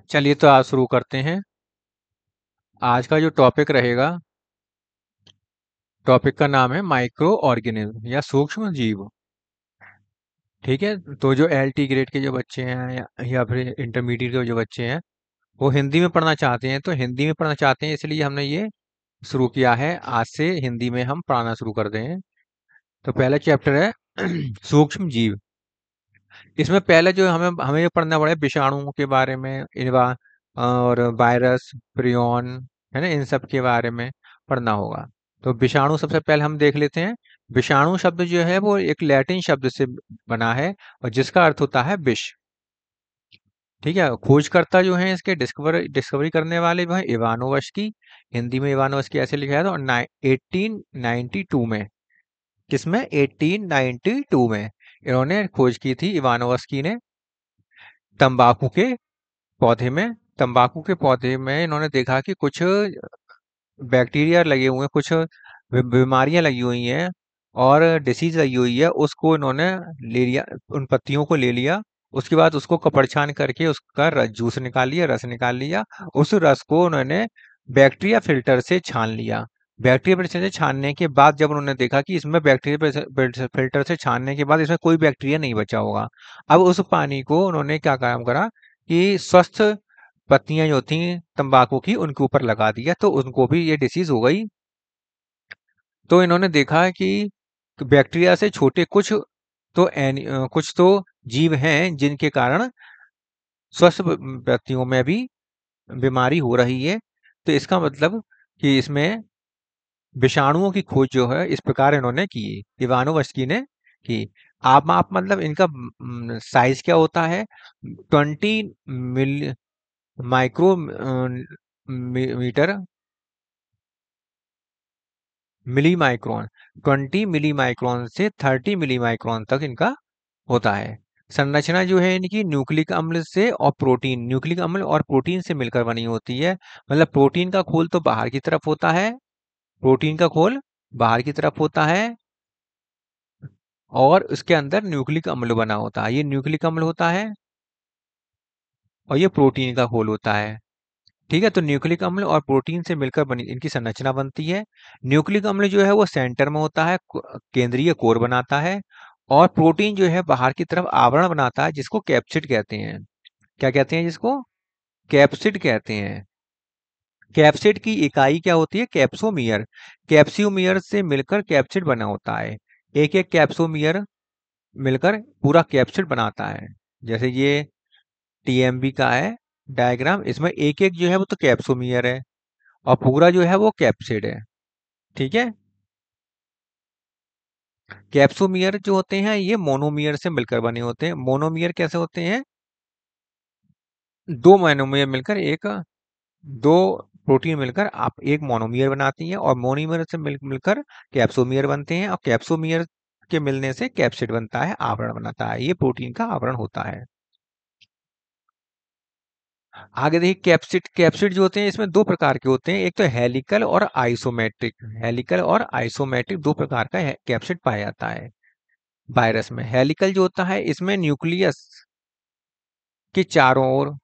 चलिए तो आज शुरू करते हैं। आज का जो टॉपिक रहेगा, टॉपिक का नाम है माइक्रो ऑर्गेनिज्म या सूक्ष्म जीव। ठीक है, तो जो एलटी ग्रेड के जो बच्चे हैं या फिर इंटरमीडिएट के जो बच्चे हैं वो हिंदी में पढ़ना चाहते हैं, तो हिंदी में पढ़ना चाहते हैं इसलिए हमने ये शुरू किया है। आज से हिंदी में हम पढ़ाना शुरू कर दें। तो पहला चैप्टर है सूक्ष्म जीव। इसमें पहले जो हमें हमें ये पढ़ना पड़ेगा विषाणुओं के बारे में, इनवा और वायरस, प्रियॉन, है ना, इन सब के बारे में पढ़ना होगा। तो विषाणु सबसे पहले हम देख लेते हैं। विषाणु शब्द जो है वो एक लैटिन शब्द से बना है और जिसका अर्थ होता है विष। ठीक है, खोजकर्ता जो है इसके डिस्कवरी करने वाले वो है इवानोवस्की। हिंदी में इवानोवस्की ऐसे लिखा है, तो 1892 में। किसमें? 1892 में इन्होंने खोज की थी, इवानोवस्की ने, तंबाकू के पौधे में। तंबाकू के पौधे में इन्होंने देखा कि कुछ बैक्टीरिया लगे हुए हैं, कुछ बीमारियां लगी हुई हैं और डिसीज लगी हुई है। उसको इन्होंने ले लिया, उन पत्तियों को ले लिया। उसके बाद उसको कपड़ छान करके उसका जूस निकाल लिया, रस निकाल लिया। उस रस को उन्होंने बैक्टीरिया फिल्टर से छान लिया। बैक्टीरिया फिल्टर से छानने के बाद जब उन्होंने देखा कि इसमें बैक्टीरिया फिल्टर से छानने के बाद इसमें कोई बैक्टीरिया नहीं बचा होगा, अब उस पानी को उन्होंने क्या काम करा कि स्वस्थ पत्तियां जो थी तंबाकू की उनके ऊपर लगा दिया, तो उनको भी ये डिसीज हो गई। तो इन्होंने देखा कि बैक्टीरिया से छोटे कुछ तो जीव हैं जिनके कारण स्वस्थ व्यक्तियों में भी बीमारी हो रही है। तो इसका मतलब कि इसमें विषाणुओं की खोज जो है इस प्रकार इन्होंने की, इवानोवस्की ने की। आप मतलब इनका साइज क्या होता है? 20 micro metre milli micron, 20 milli micron से 30 मिली माइक्रोन तक इनका होता है। संरचना जो है इनकी न्यूक्लिक अम्ल से और प्रोटीन, न्यूक्लिक अम्ल और प्रोटीन से मिलकर बनी होती है। मतलब प्रोटीन का खोल तो बाहर की तरफ होता है, प्रोटीन का खोल बाहर की तरफ होता है और उसके अंदर न्यूक्लिक अम्ल बना होता है। ये न्यूक्लिक अम्ल होता है और ये प्रोटीन का खोल होता है। ठीक है, तो न्यूक्लिक अम्ल और प्रोटीन से मिलकर बनी इनकी संरचना बनती है। न्यूक्लिक अम्ल जो है वो सेंटर में होता है, केंद्रीय कोर बनाता है, और प्रोटीन जो है बाहर की तरफ आवरण बनाता है जिसको कैप्सिड कहते हैं। क्या कहते हैं जिसको? कैप्सिड कहते हैं। कैप्सिड की इकाई क्या होती है? कैप्सोमियर। कैप्सियोमियर से मिलकर कैप्सिड बना होता है। एक एक कैप्सोमियर मिलकर पूरा कैप्सिड बनाता है। जैसे ये टीएमबी का है डायग्राम, इसमें एक एक जो है वो तो कैप्सोमियर है और पूरा जो है वो कैप्सिड है। ठीक है, कैप्सोमियर जो होते हैं ये मोनोमियर से मिलकर बने होते हैं। मोनोमियर कैसे होते हैं? दो मोनोमियर मिलकर एक, दो प्रोटीन मिलकर आप एक मोनोमियर बनाती हैं और मोनोमियर से मिलकर कैप्सोमियर बनते हैं और कैप्सोमियर के मिलने से कैप्सिड बनता है, आवरण बनाता है। ये प्रोटीन का आवरण होता है। आगे देखिए, कैप्सिड कैप्सिड जो होते हैं इसमें दो प्रकार के होते हैं, एक तो हेलिकल और आइसोमेट्रिक। हेलिकल और आइसोमेट्रिक दो प्रकार का कैप्सिड पाया जाता है वायरस में। हेलिकल जो होता है इसमें न्यूक्लियस के चारों ओर,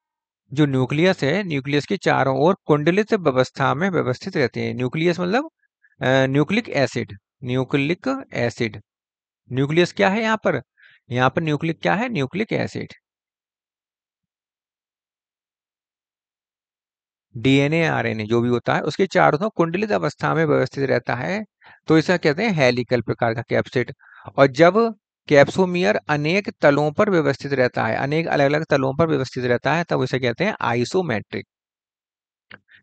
जो न्यूक्लियस है न्यूक्लियस के चारों ओर कुंडलित व्यवस्था में व्यवस्थित रहते हैं। न्यूक्लियस मतलब nucleic acid, nucleic acid. Nucleus क्या है यहाँ पर? यहाँ पर न्यूक्लिक क्या है? Nucleic acid. डीएनए आरएनए जो भी होता है उसके चारों तरफ कुंडलित अवस्था में व्यवस्थित रहता है, तो इसे कहते हैं हेलिकल प्रकार का कैप्सिड। और जब कैप्सोमियर अनेक तलों पर व्यवस्थित रहता है, अनेक अलग अलग तलों पर व्यवस्थित रहता है, तब इसे कहते हैं आइसोमेट्रिक।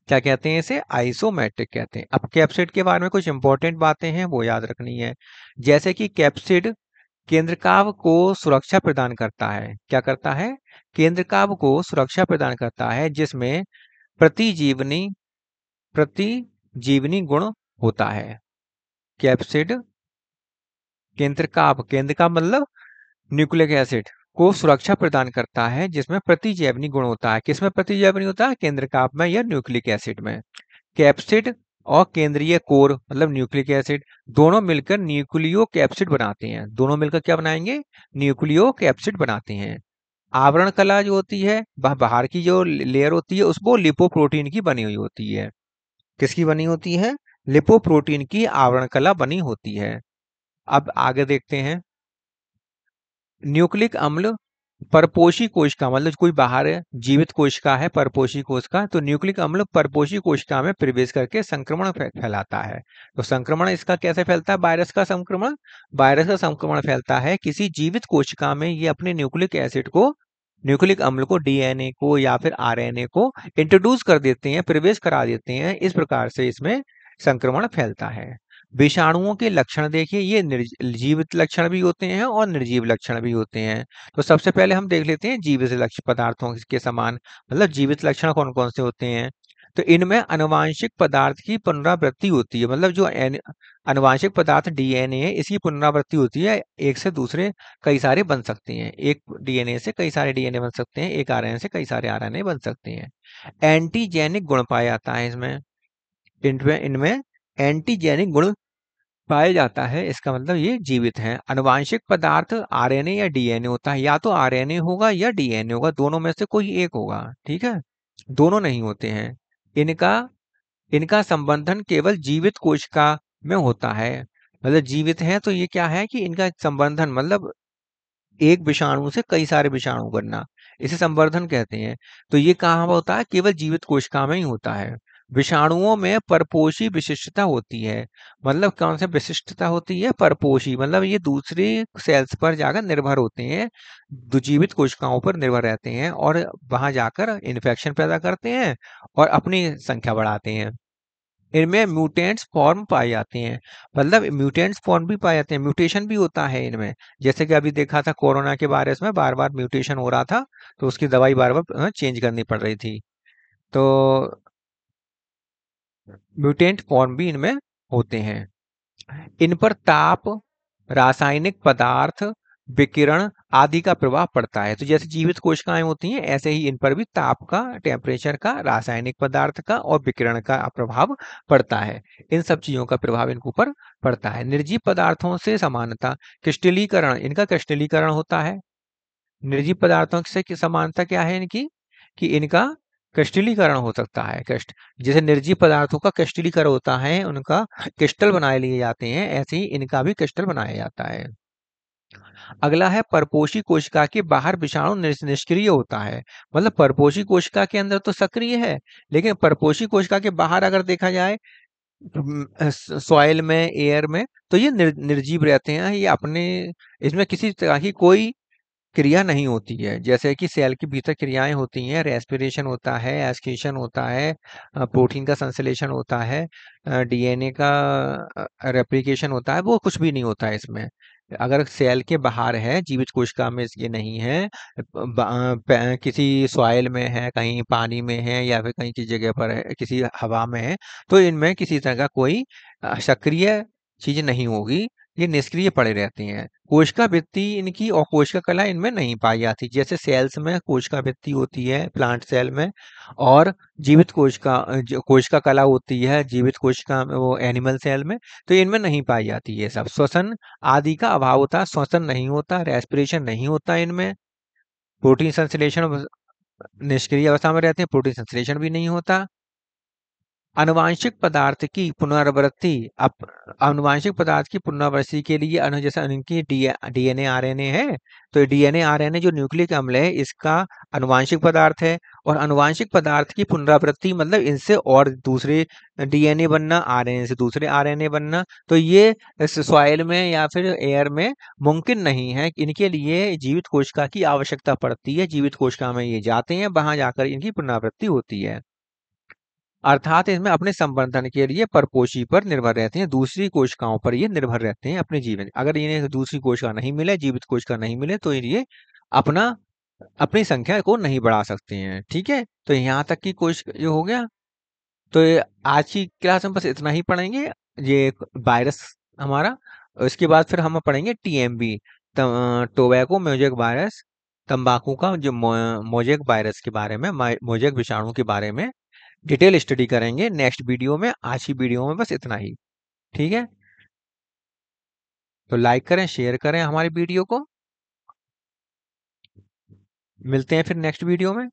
क्या कहते हैं इसे? आइसोमेट्रिक कहते हैं। अब कैप्सिड के बारे में कुछ इंपॉर्टेंट बातें हैं वो याद रखनी है। जैसे कि कैप्सिड केंद्रकाव को सुरक्षा प्रदान करता है। क्या करता है? केंद्रकाव को सुरक्षा प्रदान करता है, जिसमें प्रतिजीवनी प्रतिजीवनी गुण होता है। कैप्सिड केंद्रकाव मतलब न्यूक्लिक एसिड को सुरक्षा प्रदान करता है जिसमें प्रतिजैवनी गुण होता है। किसमें प्रतिजैवनी होता है? केंद्रकाव में या न्यूक्लिक एसिड में। कैप्सिड और केंद्रीय कोर मतलब न्यूक्लिक एसिड दोनों मिलकर न्यूक्लियो कैप्सिड बनाते हैं। दोनों मिलकर क्या बनाएंगे? न्यूक्लियो कैप्सिड बनाते हैं। आवरण कला जो होती है, बाहर की जो लेयर होती है, उस वो लिपोप्रोटीन की बनी हुई होती है। किसकी बनी होती है? लिपोप्रोटीन की आवरण कला बनी होती है। अब आगे देखते हैं। न्यूक्लिक अम्ल परपोषी कोशिका, मतलब कोई बाहर है जीवित कोशिका है, परपोषी कोशिका, तो न्यूक्लिक अम्ल परपोषी कोशिका में प्रवेश करके संक्रमण फैलाता है। तो संक्रमण इसका कैसे फैलता है? वायरस का संक्रमण। वायरस का संक्रमण फैलता है किसी जीवित कोशिका में, ये अपने न्यूक्लिक एसिड को, न्यूक्लिक अम्ल को, डीएनए को या फिर आरएनए को इंट्रोड्यूस कर देते हैं, प्रवेश करा देते हैं। इस प्रकार से इसमें संक्रमण फैलता है। विषाणुओं के लक्षण देखिए, ये जीवित लक्षण भी होते हैं और निर्जीव लक्षण भी होते हैं। तो सबसे पहले हम देख लेते हैं जीवित लक्षण पदार्थों के समान, मतलब जीवित लक्षण कौन कौन से होते हैं। तो इनमें अनुवांशिक पदार्थ की पुनरावृत्ति होती है, मतलब जो अनुवांशिक पदार्थ डीएनए है, इसकी पुनरावृत्ति होती है। एक से दूसरे कई सारे बन सकते हैं, एक डीएनए से कई सारे डीएनए बन सकते हैं, एक आरएनए से कई सारे आरएनए बन सकते हैं। एंटीजेनिक गुण पाया जाता है इसमें, इनमें इनमें एंटीजेनिक गुण पाया जाता है, इसका मतलब ये जीवित है। अनुवांशिक पदार्थ आरएनए या डीएनए होता है, या तो आरएनए होगा या डीएनए होगा, दोनों में से कोई एक होगा, ठीक है, दोनों नहीं होते हैं। इनका इनका संबंधन केवल जीवित कोशिका में होता है, मतलब जीवित है तो ये क्या है कि इनका संबंधन मतलब एक विषाणु से कई सारे विषाणु बनना, इसे संवर्धन कहते हैं। तो ये कहाँ होता है? केवल जीवित कोशिका में ही होता है। विषाणुओं में परपोषी विशिष्टता होती है, मतलब कौन सी विशिष्टता होती है? परपोषी, मतलब ये दूसरे सेल्स पर जाकर निर्भर होते हैं, जीवित कोशिकाओं पर निर्भर रहते हैं और वहां जाकर इन्फेक्शन पैदा करते हैं और अपनी संख्या बढ़ाते हैं। इनमें म्यूटेंट्स फॉर्म पाए जाते हैं, मतलब म्यूटेंट्स फॉर्म भी पाए जाते हैं, म्यूटेशन भी होता है इनमें। जैसे कि अभी देखा था कोरोना के वायरस में बार बार म्यूटेशन हो रहा था, तो उसकी दवाई बार बार चेंज करनी पड़ रही थी। तो म्यूटेंट फॉर्म भी इनमें होते हैं। इन पर ताप, रासायनिक पदार्थ, विकिरण आदि का प्रभाव पड़ता है। तो जैसे जीवित कोशिकाएं होती हैं, ऐसे ही इन पर भी ताप का, टेम्परेचर का, रासायनिक पदार्थ का और विकिरण का प्रभाव पड़ता है। इन सब चीजों का प्रभाव इनके ऊपर पड़ता है। निर्जीव पदार्थों से समानता, क्रिस्टलीकरण, इनका क्रिस्टलीकरण होता है। निर्जीव पदार्थों से की समानता क्या है इनकी? कि इनका क्रिस्टलीकरण हो सकता है। क्रिस्ट जैसे निर्जीव पदार्थों का क्रिस्टलीकरण होता है, उनका क्रिस्टल बनाए लिए जाते हैं, ऐसे ही इनका भी क्रिस्टल बनाया जाता है। अगला है परपोषी कोशिका के बाहर विषाणु निष्क्रिय होता है, मतलब परपोषी कोशिका के अंदर तो सक्रिय है, लेकिन परपोषी कोशिका के बाहर अगर देखा जाए सॉइल में, एयर में, तो ये निर्जीव रहते हैं। ये अपने, इसमें किसी तरह की कोई क्रिया नहीं होती है। जैसे कि सेल के भीतर क्रियाएं होती हैं, रेस्पिरेशन होता है, एस्केशन होता है, प्रोटीन का संश्लेषण होता है, डीएनए का रेप्लिकेशन होता है, वो कुछ भी नहीं होता है इसमें। अगर सेल के बाहर है, जीवित कोशिका में ये नहीं है, किसी सॉइल में है, कहीं पानी में है या फिर कहीं किसी जगह पर है, किसी हवा में है, तो इनमें किसी तरह का कोई सक्रिय चीज नहीं होगी, ये निष्क्रिय पड़े रहती हैं। कोशिका भित्ति इनकी और कोशिका कला इनमें नहीं पाई जाती। जैसे सेल्स में कोशिका भित्ति होती है प्लांट सेल में, और जीवित कोशिका जो कोशिका कला होती है जीवित कोशिका में, वो एनिमल सेल में, तो इनमें नहीं पाई जाती है सब। श्वसन आदि का अभाव होता है, श्वसन नहीं होता, रेस्पिरेशन नहीं होता इनमें, प्रोटीन संश्लेषण, निष्क्रिय अवस्था में रहते हैं, प्रोटीन संश्लेषण भी नहीं होता। आनुवांशिक पदार्थ की पुनरावृत्ति, अब आनुवांशिक पदार्थ की पुनरावृत्ति के लिए जैसे इनकी डीएनए आरएनए है, तो डीएनए आरएनए जो न्यूक्लिक अम्ल है, इसका आनुवांशिक पदार्थ है। और आनुवांशिक पदार्थ की पुनरावृत्ति मतलब इनसे और दूसरे डीएनए बनना, आरएनए से दूसरे आरएनए बनना, तो ये सॉइल में या फिर एयर में मुमकिन नहीं है। इनके लिए जीवित कोशिका की आवश्यकता पड़ती है, जीवित कोशिका में ये जाते हैं, वहां जाकर इनकी पुनरावृत्ति होती है। अर्थात इसमें अपने संवर्धन के लिए परपोषी पर निर्भर रहते हैं, दूसरी कोशिकाओं पर ये निर्भर रहते हैं अपने जीवन। अगर इन्हें दूसरी कोशिका नहीं मिले, जीवित कोशिका नहीं मिले, तो ये अपना अपनी संख्या को नहीं बढ़ा सकते हैं, ठीक है। तो यहाँ तक की कोशिश ये हो गया। तो ये आज की क्लास में बस इतना ही पढ़ेंगे, ये वायरस हमारा। इसके बाद फिर हम पढ़ेंगे टीएमबी, टोबैको मोजेक वायरस, तंबाकू का जो मोजेक वायरस के बारे में, मोजेक विषाणु के बारे में डिटेल स्टडी करेंगे नेक्स्ट वीडियो में। आज की वीडियो में बस इतना ही, ठीक है। तो लाइक करें, शेयर करें हमारी वीडियो को। मिलते हैं फिर नेक्स्ट वीडियो में।